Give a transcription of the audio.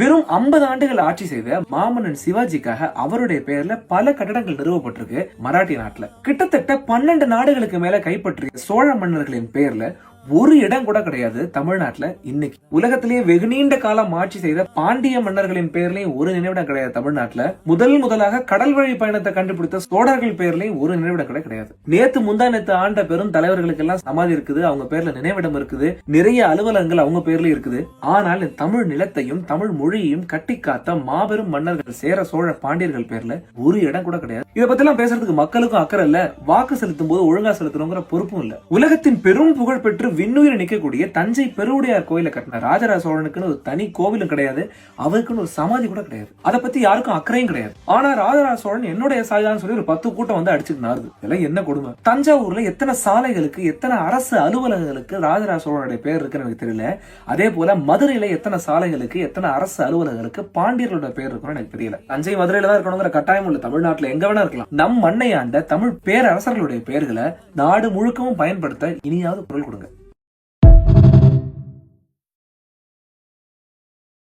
வெறும் 50 ஆண்டுகள் ஆட்சி செய்த மாமன்னன் சிவாஜிக்காக அவருடைய பெயர்ல பல கட்டடங்கள் நிறுவப்பட்டிருக்கு மராட்டிய நாட்டுல. கிட்டத்தட்ட 12 நாடுகளுக்கு மேல கைப்பற்றிய சோழ மன்னர்களின் பெயர்ல ஒரு இடம் கூட கிடையாது தமிழ்நாட்டுல. இன்னைக்கு உலகத்திலேயே வெகு நீண்ட காலம் ஆட்சி செய்த பாண்டிய மன்னர்களின் பெயர்லயும் ஒரு நினைவிடம் கிடையாது தமிழ்நாட்டுல. முதலாக கடல் வழி பயணத்தை கண்டுபிடித்த சோழர்கள் பெயர்லயும் ஒரு நினைவிடம் கூட கிடையாது. முந்தா நேத்து ஆண்ட பெரும் தலைவர்களுக்கு எல்லாம் சமாதி இருக்குது, அவங்க பேர்ல நினைவிடம் இருக்குது, நிறைய அலுவலகங்கள் அவங்க பேர்ல இருக்குது. ஆனால் தமிழ் நிலத்தையும் தமிழ் மொழியையும் கட்டி காத்த மாபெரும் மன்னர்கள் சேர சோழ பாண்டியர்கள் பேர்ல ஒரு இடம் கூட கிடையாது. இதை பத்தி எல்லாம் பேசுறதுக்கு மக்களுக்கும் அக்கறை இல்ல, வாக்கு செலுத்தும் போது ஒழுங்கா செலுத்தணுங்கிற பொறுப்பும் இல்ல. உலகத்தின் பெரும் புகழ் பெற்று விண்ணுயிர் நிற்கக்கூடிய தஞ்சை பெருவுடையார் கோயிலை கட்டின ராஜராஜ சோழனுக்குன்னு ஒரு தனி கோவிலும் கிடையாது, அவருக்குன்னு ஒரு சமாதி கூட கிடையாது. அதை பத்தி யாருக்கும் அக்கறையும் கிடையாது. ஆனா ராஜராஜ சோழன் என்னுடைய சாய்தான் சொல்லி ஒரு 10 கூட்டம் வந்து அடிச்சுட்டு நாருது. இதெல்லாம் என்ன கொடுமை? தஞ்சாவூர்ல எத்தனை சாலைகளுக்கு எத்தனை அரசு அலுவலகங்களுக்கு ராஜராஜ சோழனுடைய பேர் இருக்குன்னு எனக்கு தெரியல. அதே போல மதுரையில எத்தனை சாலைகளுக்கு எத்தனை அரசு அலுவலகங்களுக்கு பாண்டியர்களோட பேர் இருக்குன்னு எனக்கு தெரியல. தஞ்சை மதுரையில தான் இருக்கணுங்கிற கட்டாயம் உள்ள தமிழ்நாட்டுல எங்க வேணா இருக்கலாம். நம் மண்ணை ஆண்ட தமிழ் பேரரசர்களுடைய பெயர்களை நாடு முழுக்கவும் பயன்படுத்த இனியாவது குரல் கொடுங்க.